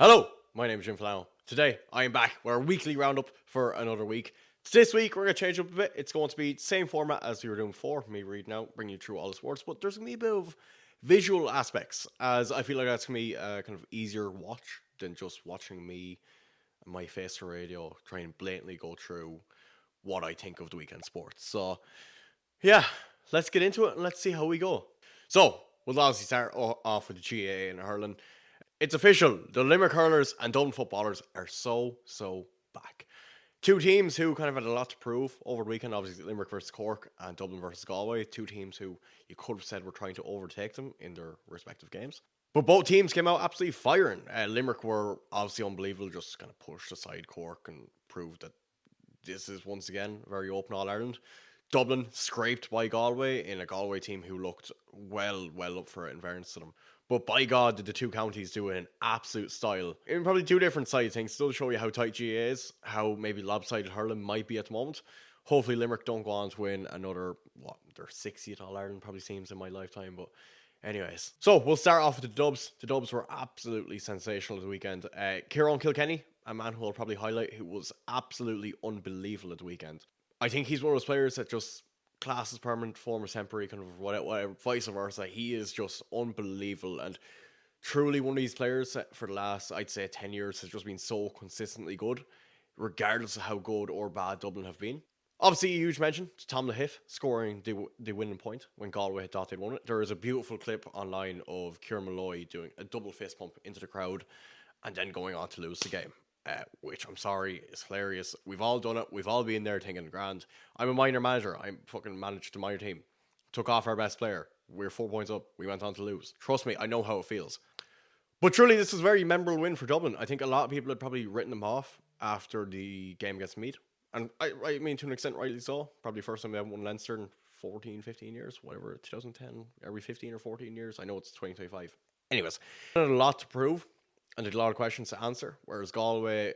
Hello, my name is Flano. Today, I am back with our weekly roundup for another week. This week, we're going to change up a bit. It's going to be the same format as we were doing before, me reading out, bringing you through all the sports, but there's going to be a bit of visual aspects, as I feel like that's going to be a kind of easier watch than just watching me and my face on radio try and blatantly go through what I think of the weekend sports. So, yeah, let's get into it and let's see how we go. So, we'll obviously start off with the GAA and hurling. It's official. The Limerick hurlers and Dublin footballers are so back. Two teams who kind of had a lot to prove over the weekend. Obviously, Limerick versus Cork and Dublin versus Galway. Two teams who you could have said were trying to overtake them in their respective games. But both teams came out absolutely firing. Limerick were obviously unbelievable, just kind of pushed aside Cork and proved that this is once again very open All Ireland. Dublin scraped by Galway in a Galway team who looked well up for it in fairness to them. But by God, did the two counties do it in absolute style. In probably two different side of things, still show you how tight GA is, how maybe lopsided hurling might be at the moment. Hopefully Limerick don't go on to win another, their 60th All Ireland probably seems in my lifetime, but anyways. So we'll start off with the Dubs. The Dubs were absolutely sensational the weekend. Kieran Kilkenny, a man who I'll probably highlight, who was absolutely unbelievable at the weekend. I think he's one of those players that just class is permanent, form is temporary, kind of whatever, vice versa. He is just unbelievable and truly one of these players that for the last, I'd say, 10 years has just been so consistently good, regardless of how good or bad Dublin have been. Obviously, a huge mention to Tom Lahiff scoring the winning point when Galway had thought they'd won it. There is a beautiful clip online of Kieran Malloy doing a double fist pump into the crowd and then going on to lose the game. Which I'm sorry is hilarious. We've all done it. We've all been there thinking, grand. I'm a minor manager. I'm fucking managed the minor team. Took off our best player. We're 4 points up. We went on to lose. Trust me, I know how it feels. But truly, this was a very memorable win for Dublin. I think a lot of people had probably written them off after the game against Meath. And I mean, to an extent, rightly so. Probably first time they haven't won Leinster in 14, 15 years. Whatever, 2010. Every 15 or 14 years. I know it's 2025. Anyways, had a lot to prove. And there's a lot of questions to answer. Whereas Galway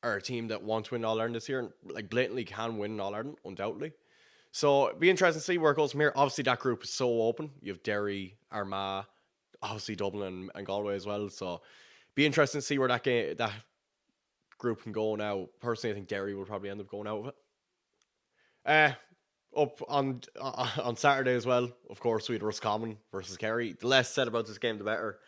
are a team that want to win All Ireland this year and like blatantly can win All Ireland, undoubtedly. So it'd be interesting to see where it goes from here. Obviously, that group is so open. You have Derry, Armagh, obviously Dublin and Galway as well. So be interesting to see where that group can go now. Personally, I think Derry will probably end up going out of it. Up on Saturday as well, of course, we had Roscommon versus Kerry. The less said about this game, the better.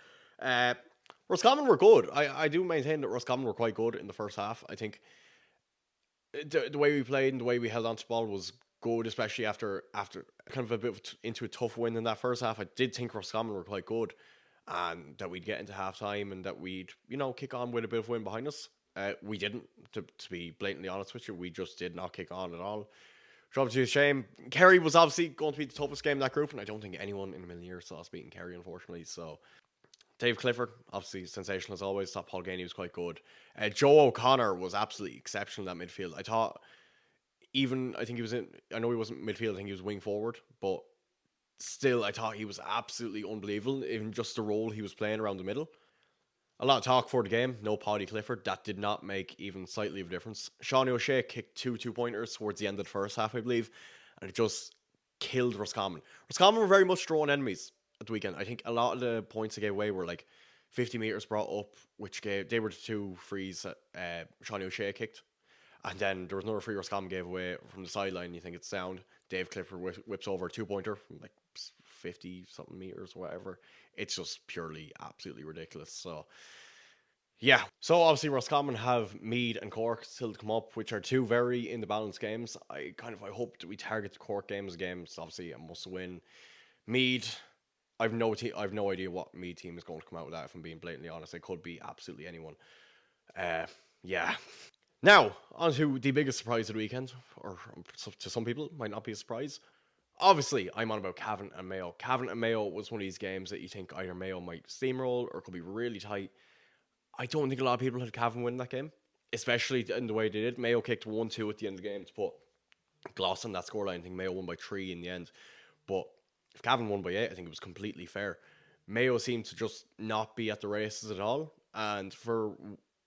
Roscommon were good. I do maintain that Roscommon were quite good in the first half. I think the way we played and the way we held on to the ball was good, especially after kind of a bit into a tough win in that first half. I did think Roscommon were quite good and that we'd get into half time and that we'd, kick on with a bit of win behind us. We didn't, to be blatantly honest with you. We just did not kick on at all. Which obviously is a shame. Kerry was obviously going to be the toughest game in that group, and I don't think anyone in a million years saw us beating Kerry, unfortunately. So Dave Clifford, obviously sensational as always. Thought Paul Ganey was quite good. Joe O'Connor was absolutely exceptional in that midfield. I think he was in, I know he wasn't midfield, I think he was wing forward, but still, I thought he was absolutely unbelievable, even just the role he was playing around the middle. A lot of talk for the game, no Paddy Clifford. That did not make even slightly of a difference. Sean O'Shea kicked two two-pointers towards the end of the first half, I believe, and it just killed Roscommon. Roscommon were very much drawn enemies at the weekend. I think a lot of the points they gave away were like 50 metres brought up, they were the two frees that Sean O'Shea kicked. And then there was another free Roscommon gave away from the sideline. You think it's sound. Dave Clifford whips over a two-pointer from like 50-something metres or whatever. It's just purely, absolutely ridiculous. So, yeah. So, obviously, Roscommon have Meath and Cork still to come up, which are two very in-the-balance games. I hope that we target the Cork games. Obviously, a must-win. Meath, I've no idea what Meath team is going to come out with that, if I'm being blatantly honest. It could be absolutely anyone. Yeah. Now, on to the biggest surprise of the weekend, or to some people, it might not be a surprise. Obviously, I'm on about Cavan and Mayo. Cavan and Mayo was one of these games that you think either Mayo might steamroll or could be really tight. I don't think a lot of people had Cavan win that game, especially in the way they did. Mayo kicked 1-2 at the end of the game to put gloss on that scoreline. I think Mayo won by 3 in the end. But if Cavan won by 8, I think it was completely fair. Mayo seemed to just not be at the races at all. And for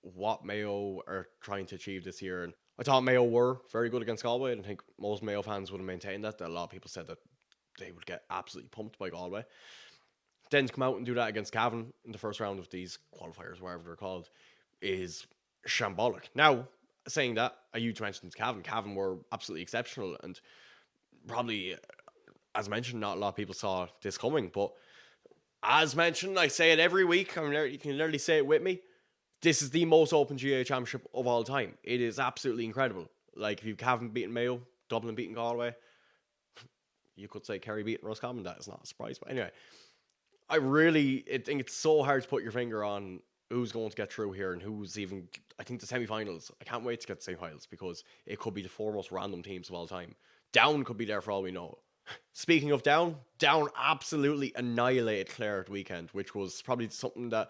what Mayo are trying to achieve this year, and I thought Mayo were very good against Galway, and I think most Mayo fans would have maintained that. A lot of people said that they would get absolutely pumped by Galway. Then to come out and do that against Cavan in the first round of these qualifiers, whatever they're called, is shambolic. Now, saying that, a huge mention to Cavan. Cavan were absolutely exceptional, and probably, as mentioned, not a lot of people saw this coming. But as mentioned, I say it every week. You can literally say it with me. This is the most open GAA championship of all time. It is absolutely incredible. Like, if you haven't beaten Mayo, Dublin beaten Galway, you could say Kerry beaten Roscommon. That is not a surprise. But anyway, I really think it's so hard to put your finger on who's going to get through here and who's even, I think, the semi-finals. I can't wait to get to semi-finals because it could be the four most random teams of all time. Down could be there for all we know. Speaking of Down absolutely annihilated Clare at the weekend, which was probably something that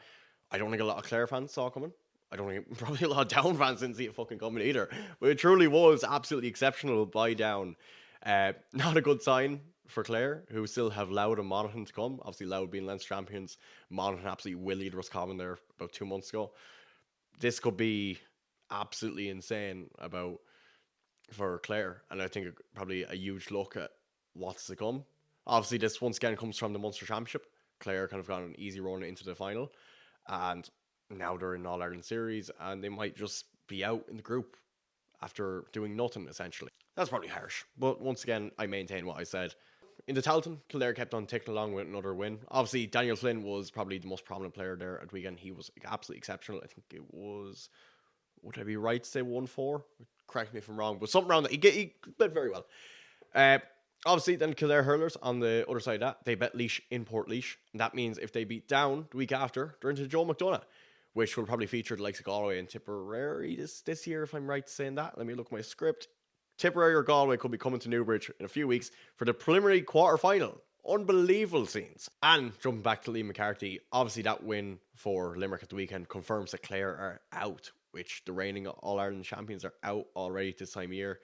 I don't think a lot of Clare fans saw coming. I don't think probably a lot of Down fans didn't see it fucking coming either. But it truly was absolutely exceptional by Down. Not a good sign for Clare, who still have Louth and Monaghan to come. Obviously, Louth being Leinster champions. Monaghan absolutely willied Roscommon there about 2 months ago. This could be absolutely insane for Clare. And I think probably a huge look at what's to come. Obviously, this once again comes from the Munster Championship. Clare kind of got an easy run into the final. And now they're in All-Ireland Series. And they might just be out in the group after doing nothing, essentially. That's probably harsh. But once again, I maintain what I said. In the Tailteann, Kildare kept on ticking along with another win. Obviously, Daniel Flynn was probably the most prominent player there at the weekend. He was absolutely exceptional. I think it was, would I be right to say 1-4? Correct me if I'm wrong, but something around that. He played very well. Obviously, then Kildare Hurlers on the other side of that, they bet Laois in Port Laois. And that means if they beat Down the week after, they're into Joe McDonagh, which will probably feature the likes of Galway and Tipperary this year, if I'm right saying that. Let me look at my script. Tipperary or Galway could be coming to Newbridge in a few weeks for the preliminary quarter-final. Unbelievable scenes. And jumping back to Liam McCarthy, obviously that win for Limerick at the weekend confirms that Clare are out, which the reigning All-Ireland champions are out already this time of year,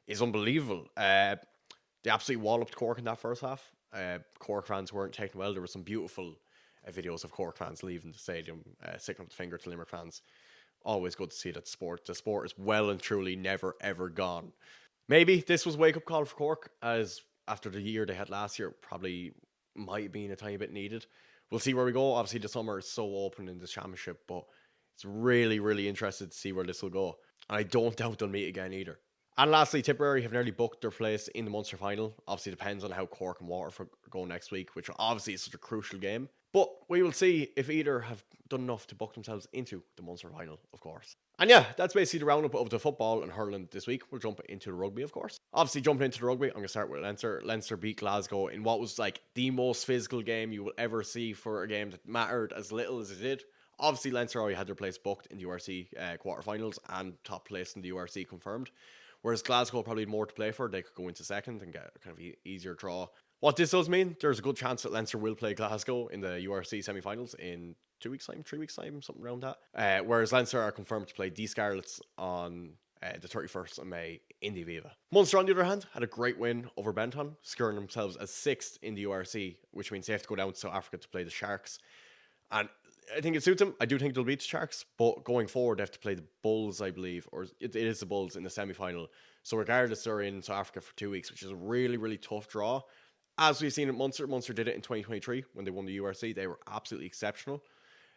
is unbelievable. They absolutely walloped Cork in that first half. Cork fans weren't taken well. There were some beautiful videos of Cork fans leaving the stadium, sticking up the finger to Limerick fans. Always good to see that the sport is well and truly never ever gone. Maybe this was a wake-up call for Cork, as after the year they had last year, probably might have been a tiny bit needed. We'll see where we go. Obviously the summer is so open in this championship, but it's really, really interested to see where this will go. And I don't doubt they'll meet again either. And lastly, Tipperary have nearly booked their place in the Munster final. Obviously depends on how Cork and Waterford go next week, which obviously is such a crucial game. But we will see if either have done enough to book themselves into the Munster final, of course. And yeah, that's basically the roundup of the football and hurling this week. We'll jump into the rugby, of course. Obviously, jumping into the rugby, I'm going to start with Leinster. Leinster beat Glasgow in what was like the most physical game you will ever see for a game that mattered as little as it did. Obviously, Leinster already had their place booked in the URC quarterfinals and top place in the URC confirmed. Whereas Glasgow probably had more to play for. They could go into second and get a kind of easier draw. What this does mean, there's a good chance that Leinster will play Glasgow in the URC semi-finals in 2 weeks' time, 3 weeks' time, something around that. Whereas Leinster are confirmed to play the Scarlets on the 31st of May in the Aviva. Munster, on the other hand, had a great win over Benton, securing themselves as 6th in the URC, which means they have to go down to South Africa to play the Sharks. And I think it suits them. I do think they'll beat the Sharks, but going forward, they have to play the Bulls, I believe, or it is the Bulls in the semi-final. So regardless, they're in South Africa for 2 weeks, which is a really, really tough draw. As we've seen at Munster did it in 2023 when they won the URC. They were absolutely exceptional.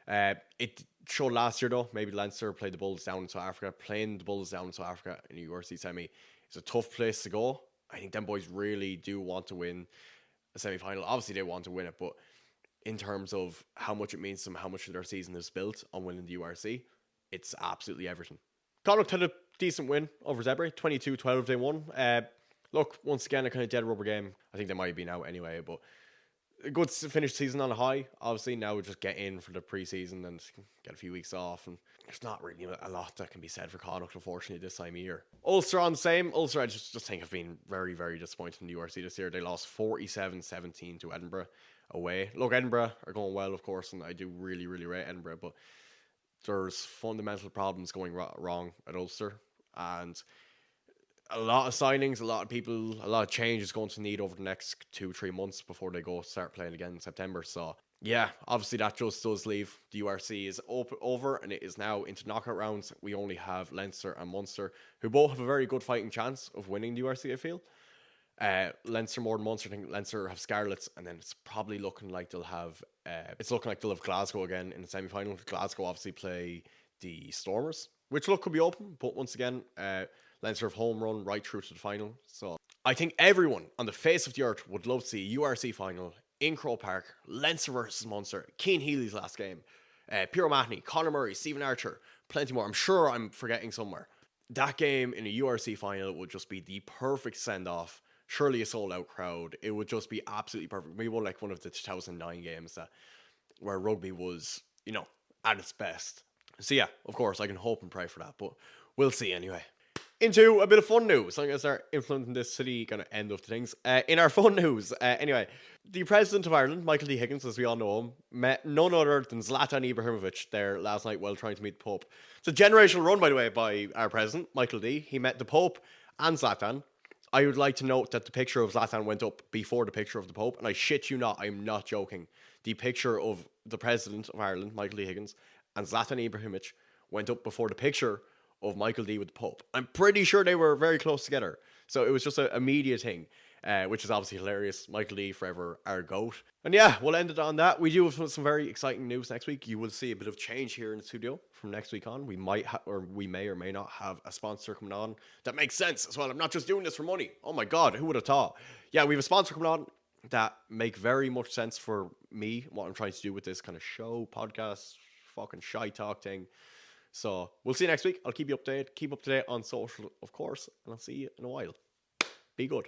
It showed last year, though, maybe Leinster played the Bulls down in South Africa. Playing the Bulls down in South Africa in the URC semi is a tough place to go. I think them boys really do want to win a semi-final. Obviously, they want to win it, but in terms of how much it means to them, how much of their season is built on winning the URC, it's absolutely everything. Connacht had a decent win over Zebre, 22-12 they won. Look, once again, a kind of dead rubber game. I think they might have been out anyway, but a good finish season on a high. Obviously, now we just get in for the pre-season and get a few weeks off. And there's not really a lot that can be said for Connacht, unfortunately, this time of year. Ulster on the same. Ulster, I just think have been very, very disappointed in the URC this year. They lost 47-17 to Edinburgh away. Look, Edinburgh are going well, of course, and I do really, really rate Edinburgh, but there's fundamental problems going wrong at Ulster. And a lot of signings, a lot of change is going to need over the next 2-3 months before they go start playing again in September. So yeah, obviously that just does leave the URC is over and it is now into knockout rounds. We only have Leinster and Munster, who both have a very good fighting chance of winning the URC, I feel. Leinster more than Munster. I think Leinster have Scarlets, and then it's probably looking like they'll have. It's looking like they'll have Glasgow again in the semi-final. Glasgow obviously play the Stormers, which look could be open, but once again, Leinster have home run right through to the final. So I think everyone on the face of the earth would love to see a URC final in Croke Park, Leinster versus Munster, Cian Healy's last game, Pierre O'Mahony, Conor Murray, Stephen Archer, plenty more. I'm sure I'm forgetting somewhere. That game in a URC final would just be the perfect send-off. Surely a sold-out crowd. It would just be absolutely perfect. Maybe like one of the 2009 games where rugby was, at its best. So yeah, of course, I can hope and pray for that, but we'll see anyway. Into a bit of fun news. I'm going to start influencing this city kind of end of things. In our fun news, anyway, the President of Ireland, Michael D. Higgins, as we all know him, met none other than Zlatan Ibrahimovic there last night while trying to meet the Pope. It's a generational run, by the way, by our President, Michael D. He met the Pope and Zlatan. I would like to note that the picture of Zlatan went up before the picture of the Pope, and I shit you not, I'm not joking. The picture of the President of Ireland, Michael D. Higgins, and Zlatan Ibrahimovic went up before the picture of Michael D with the Pope. I'm pretty sure they were very close together. So it was just a media thing, which is obviously hilarious. Michael D forever our GOAT. And yeah, we'll end it on that. We do have some very exciting news next week. You will see a bit of change here in the studio from next week on. We might or we may or may not have a sponsor coming on. That makes sense as well. I'm not just doing this for money. Oh my God, who would have thought? Yeah, we have a sponsor coming on that make very much sense for me, what I'm trying to do with this kind of show, podcast, fucking shy talk thing. So we'll see you next week. I'll keep you updated. Keep up to date on social, of course, and I'll see you in a while. Be good.